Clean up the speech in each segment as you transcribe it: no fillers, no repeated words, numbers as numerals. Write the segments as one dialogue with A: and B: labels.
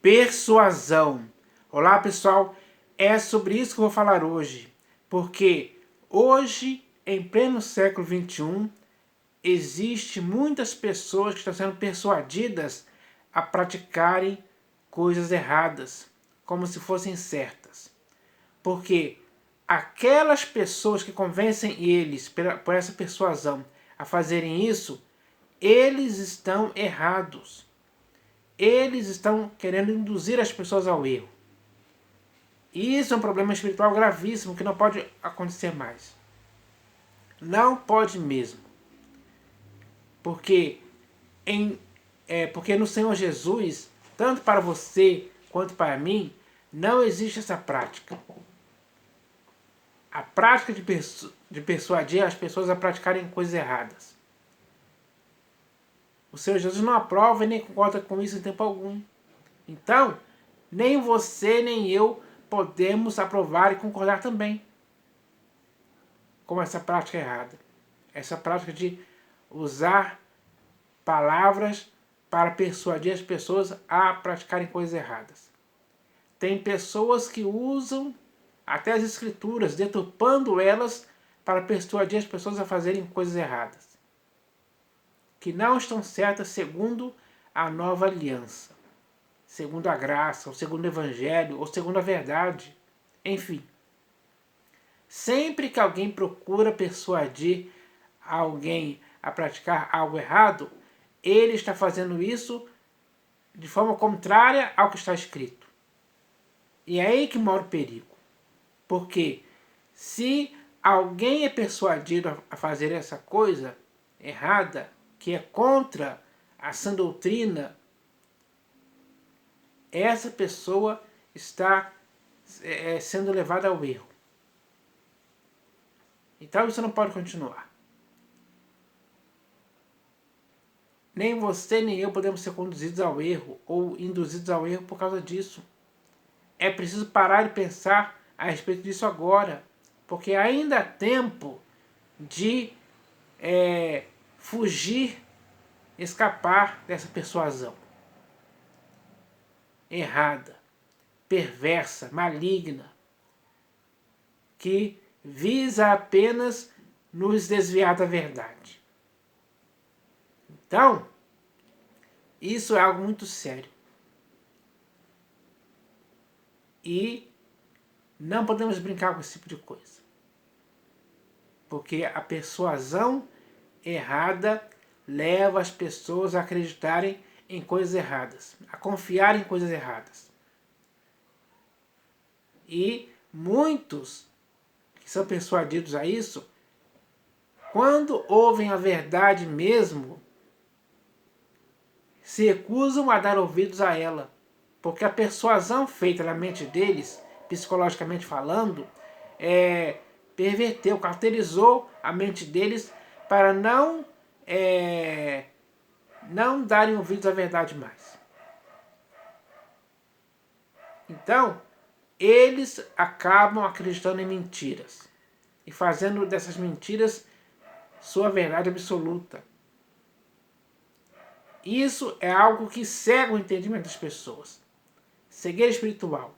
A: Persuasão. Olá pessoal, é sobre isso que eu vou falar hoje, porque hoje, em pleno século XXI, existe muitas pessoas que estão sendo persuadidas a praticarem coisas erradas, como se fossem certas. Porque aquelas pessoas que convencem eles, por essa persuasão, a fazerem isso, eles estão errados. Eles estão querendo induzir as pessoas ao erro. E isso é um problema espiritual gravíssimo que não pode acontecer mais. Não pode mesmo. Porque no Senhor Jesus, tanto para você quanto para mim, não existe essa prática. A prática de persuadir as pessoas a praticarem coisas erradas. O Senhor Jesus não aprova e nem concorda com isso em tempo algum. Então, nem você nem eu podemos aprovar e concordar também com essa prática errada. Essa prática de usar palavras para persuadir as pessoas a praticarem coisas erradas. Tem pessoas que usam até as escrituras, deturpando elas para persuadir as pessoas a fazerem coisas erradas, que não estão certas segundo a nova aliança, segundo a graça, ou segundo o evangelho, ou segundo a verdade. Enfim, sempre que alguém procura persuadir alguém a praticar algo errado, ele está fazendo isso de forma contrária ao que está escrito. E é aí que mora o perigo. Porque se alguém é persuadido a fazer essa coisa errada, que é contra a sã doutrina, essa pessoa está sendo levada ao erro. Então isso não pode continuar. Nem você nem eu podemos ser conduzidos ao erro ou induzidos ao erro por causa disso. É preciso parar e pensar a respeito disso agora, porque ainda há tempo de fugir, escapar dessa persuasão errada, perversa, maligna, que visa apenas nos desviar da verdade. Então, isso é algo muito sério. E não podemos brincar com esse tipo de coisa. Porque a persuasão errada leva as pessoas a acreditarem em coisas erradas, a confiar em coisas erradas. E muitos que são persuadidos a isso, quando ouvem a verdade mesmo, se recusam a dar ouvidos a ela, porque a persuasão feita na mente deles, psicologicamente falando, perverteu, cauterizou a mente deles para não darem ouvidos à verdade mais. Então, eles acabam acreditando em mentiras e fazendo dessas mentiras sua verdade absoluta. Isso é algo que cega o entendimento das pessoas. Cegueira espiritual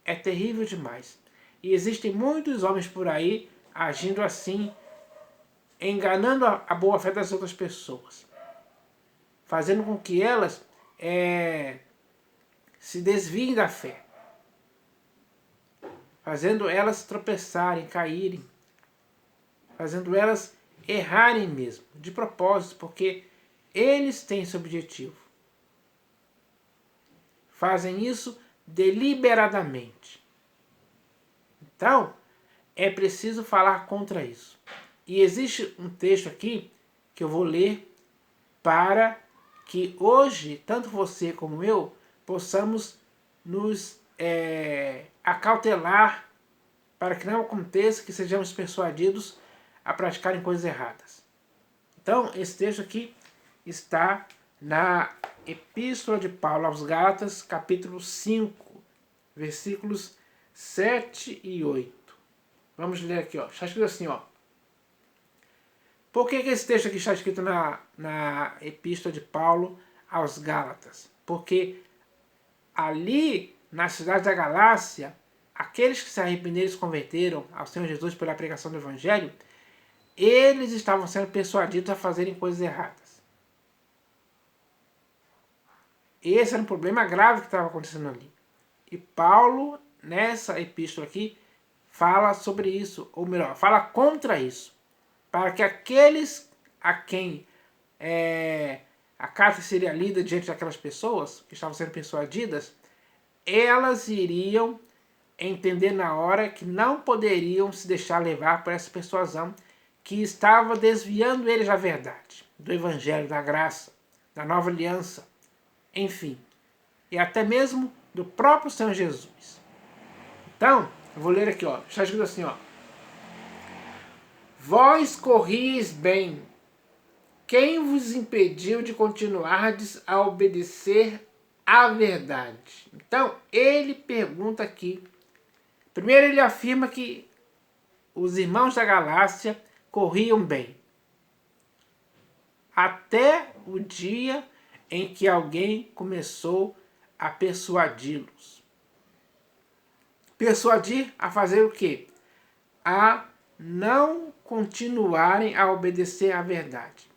A: é terrível demais. E existem muitos homens por aí agindo assim, enganando a boa fé das outras pessoas, fazendo com que elas se desviem da fé, fazendo elas tropeçarem, caírem, fazendo elas errarem mesmo, de propósito, porque eles têm esse objetivo. Fazem isso deliberadamente. Então, é preciso falar contra isso. E existe um texto aqui que eu vou ler para que hoje, tanto você como eu, possamos nos acautelar para que não aconteça que sejamos persuadidos a praticarem coisas erradas. Então, esse texto aqui está na Epístola de Paulo aos Gálatas, capítulo 5, versículos 7 e 8. Vamos ler aqui, ó. Está escrito assim, ó. Por que esse texto aqui está escrito na Epístola de Paulo aos Gálatas? Porque ali na cidade da Galácia, aqueles que se arrependeram e se converteram ao Senhor Jesus pela pregação do Evangelho, eles estavam sendo persuadidos a fazerem coisas erradas. Esse era um problema grave que estava acontecendo ali. E Paulo, nessa epístola aqui, fala sobre isso, ou melhor, fala contra isso, para que aqueles a quem a carta seria lida diante daquelas pessoas que estavam sendo persuadidas, elas iriam entender na hora que não poderiam se deixar levar por essa persuasão que estava desviando eles da verdade, do Evangelho, da graça, da nova aliança, enfim, e até mesmo do próprio Senhor Jesus. Então, eu vou ler aqui, ó, está escrito assim, ó: vós corrieis bem, quem vos impediu de continuardes a obedecer à verdade? Então, ele pergunta aqui. Primeiro ele afirma que os irmãos da Galácia corriam bem. Até o dia em que alguém começou a persuadi-los. Persuadir a fazer o quê? A não continuarem a obedecer à verdade.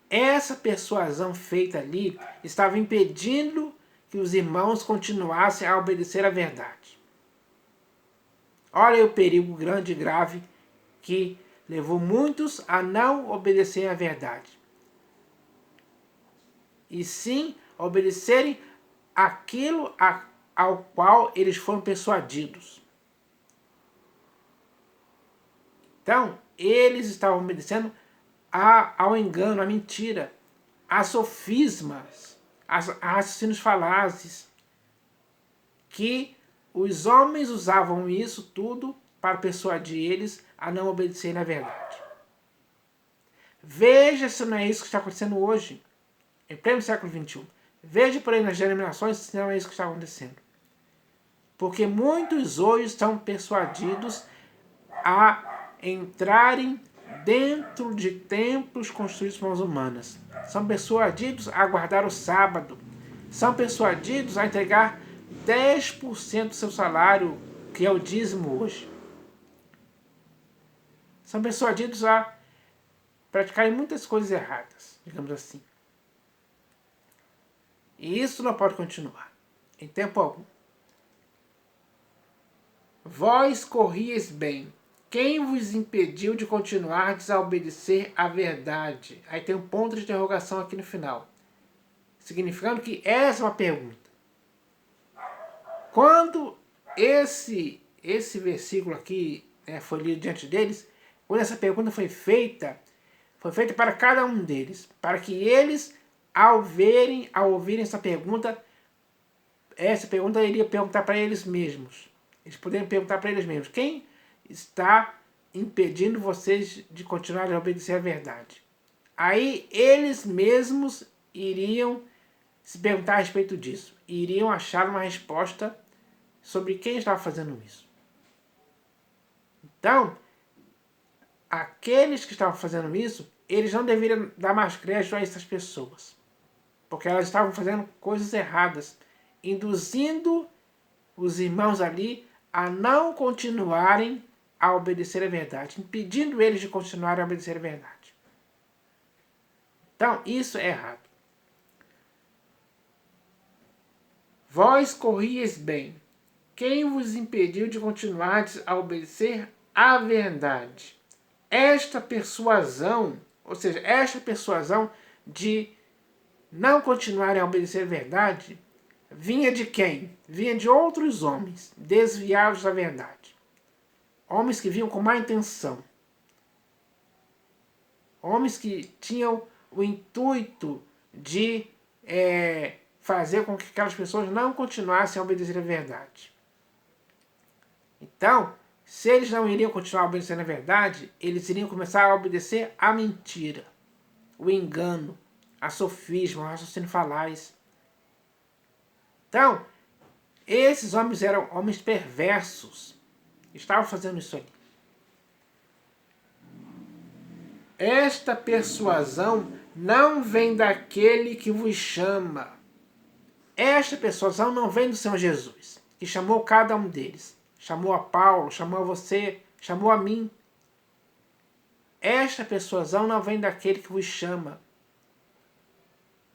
A: Essa persuasão feita ali estava impedindo que os irmãos continuassem a obedecer à verdade. Olha o perigo grande e grave que levou muitos a não obedecer à verdade. E sim obedecerem aquilo ao qual eles foram persuadidos. Então, eles estavam obedecendo ao engano, à mentira, a sofismas, a raciocínios falazes, que os homens usavam isso tudo para persuadir eles a não obedecerem à verdade. Veja se não é isso que está acontecendo hoje, em pleno século XXI. Veja por aí nas denominações se não é isso que está acontecendo. Porque muitos hoje estão persuadidos a entrarem dentro de templos construídos por mãos humanas. São persuadidos a guardar o sábado. São persuadidos a entregar 10% do seu salário, que é o dízimo hoje. São persuadidos a praticarem muitas coisas erradas, digamos assim. E isso não pode continuar, em tempo algum. Vós corrieis bem. Quem vos impediu de continuardes a obedecer à verdade? Aí tem um ponto de interrogação aqui no final. Significando que essa é uma pergunta. Quando esse versículo aqui foi lido diante deles, quando essa pergunta foi feita para cada um deles. Para que eles, ao ouvirem essa pergunta iria perguntar para eles mesmos. Eles poderiam perguntar para eles mesmos: quem está impedindo vocês de continuar a obedecer à verdade? Aí eles mesmos iriam se perguntar a respeito disso. Iriam achar uma resposta sobre quem estava fazendo isso. Então, aqueles que estavam fazendo isso, eles não deveriam dar mais crédito a essas pessoas. Porque elas estavam fazendo coisas erradas, induzindo os irmãos ali a não continuarem a obedecer à verdade, impedindo eles de continuarem a obedecer à verdade. Então, isso é errado. Vós corrieis bem. Quem vos impediu de continuardes a obedecer à verdade? Esta persuasão, ou seja, esta persuasão de não continuarem a obedecer à verdade, vinha de quem? Vinha de outros homens, desviados da verdade. Homens que vinham com má intenção. Homens que tinham o intuito de fazer com que aquelas pessoas não continuassem a obedecer à verdade. Então, se eles não iriam continuar obedecendo à verdade, eles iriam começar a obedecer à mentira, o engano, a sofisma, o raciocínio falaz. Então, esses homens eram homens perversos. Estavam fazendo isso ali. Esta persuasão não vem daquele que vos chama. Esta persuasão não vem do Senhor Jesus, que chamou cada um deles. Chamou a Paulo, chamou a você, chamou a mim. Esta persuasão não vem daquele que vos chama,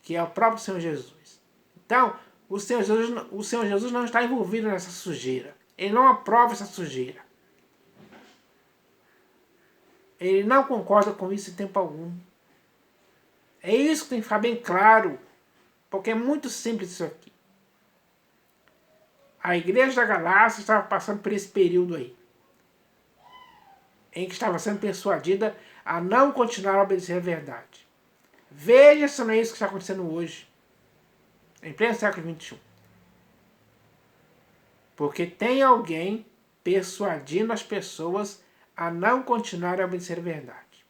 A: que é o próprio Senhor Jesus. Então, o Senhor Jesus não está envolvido nessa sujeira. Ele não aprova essa sujeira. Ele não concorda com isso em tempo algum. É isso que tem que ficar bem claro, porque é muito simples isso aqui. A igreja da Galácia estava passando por esse período aí, em que estava sendo persuadida a não continuar a obedecer a verdade. Veja se não é isso que está acontecendo hoje, em pleno século XXI. Porque tem alguém persuadindo as pessoas a não continuar a obedecer a verdade.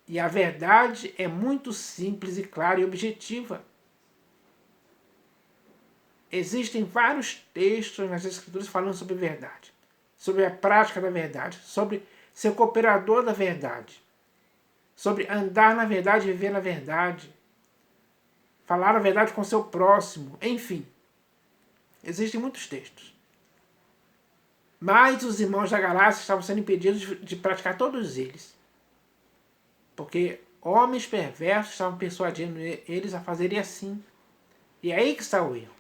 A: E a verdade é muito simples e clara e objetiva. Existem vários textos nas Escrituras falando sobre verdade, sobre a prática da verdade, sobre ser cooperador da verdade, sobre andar na verdade e viver na verdade, falar a verdade com seu próximo, enfim. Existem muitos textos. Mas os irmãos da Galácia estavam sendo impedidos de praticar todos eles, porque homens perversos estavam persuadindo eles a fazerem assim. E é aí que está o erro.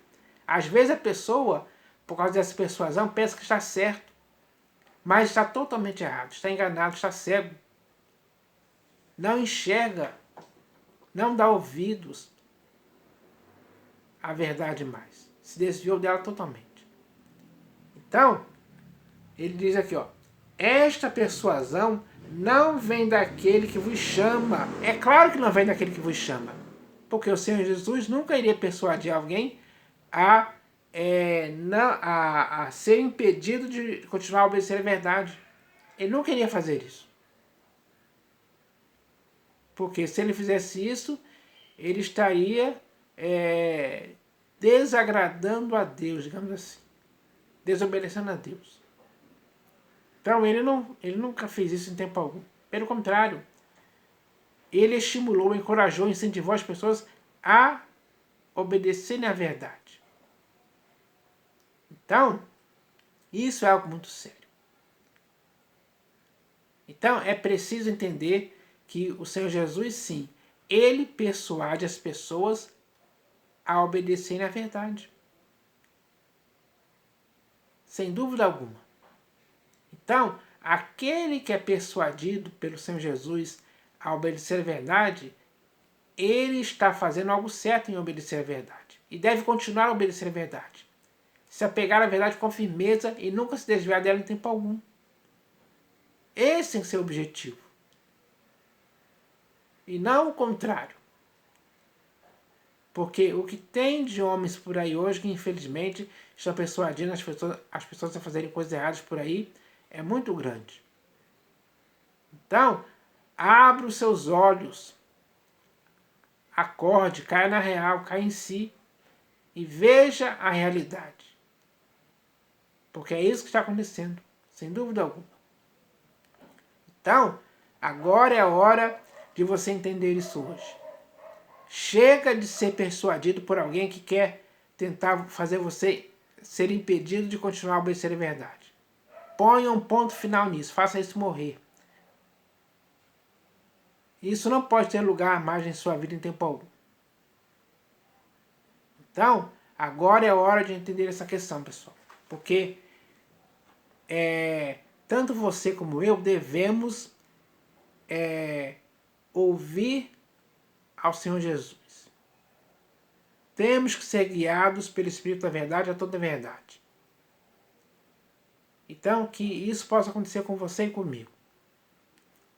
A: Às vezes a pessoa, por causa dessa persuasão, pensa que está certo, mas está totalmente errado, está enganado, está cego. Não enxerga, não dá ouvidos à verdade mais. Se desviou dela totalmente. Então, ele diz aqui, ó, esta persuasão não vem daquele que vos chama. É claro que não vem daquele que vos chama, porque o Senhor Jesus nunca iria persuadir alguém a ser impedido de continuar a obedecer a verdade. Ele não queria fazer isso. Porque se ele fizesse isso, ele estaria desagradando a Deus, digamos assim. Desobedecendo a Deus. Então ele nunca fez isso em tempo algum. Pelo contrário, ele estimulou, encorajou, incentivou as pessoas a obedecerem à verdade. Então, isso é algo muito sério. Então, é preciso entender que o Senhor Jesus, sim, ele persuade as pessoas a obedecerem à verdade. Sem dúvida alguma. Então, aquele que é persuadido pelo Senhor Jesus a obedecer à verdade, ele está fazendo algo certo em obedecer à verdade. E deve continuar a obedecer à verdade. Se apegar à verdade com firmeza e nunca se desviar dela em tempo algum. Esse tem que ser o objetivo. E não o contrário. Porque o que tem de homens por aí hoje que infelizmente estão persuadindo as pessoas a fazerem coisas erradas por aí é muito grande. Então, abra os seus olhos. Acorde, caia na real, caia em si e veja a realidade. Porque é isso que está acontecendo, sem dúvida alguma. Então, agora é a hora de você entender isso hoje. Chega de ser persuadido por alguém que quer tentar fazer você ser impedido de continuar a obedecer a verdade. Ponha um ponto final nisso, faça isso morrer. Isso não pode ter lugar mais em sua vida em tempo algum. Então, agora é a hora de entender essa questão, pessoal. Porque tanto você como eu devemos ouvir ao Senhor Jesus. Temos que ser guiados pelo Espírito da verdade a toda a verdade. Então, que isso possa acontecer com você e comigo.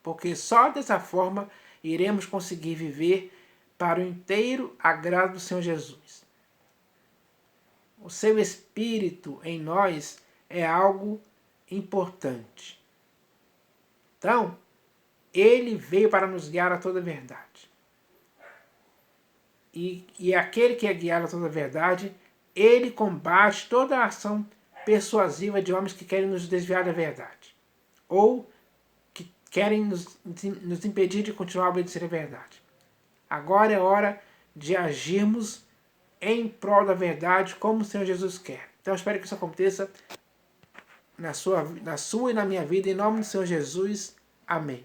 A: Porque só dessa forma iremos conseguir viver para o inteiro agrado do Senhor Jesus. O seu Espírito em nós é algo importante. Então, ele veio para nos guiar a toda a verdade. E aquele que é guiado a toda a verdade, ele combate toda a ação persuasiva de homens que querem nos desviar da verdade. Ou que querem nos impedir de continuar a obedecer a verdade. Agora é hora de agirmos em prol da verdade, como o Senhor Jesus quer. Então eu espero que isso aconteça na sua e na minha vida, em nome do Senhor Jesus. Amém.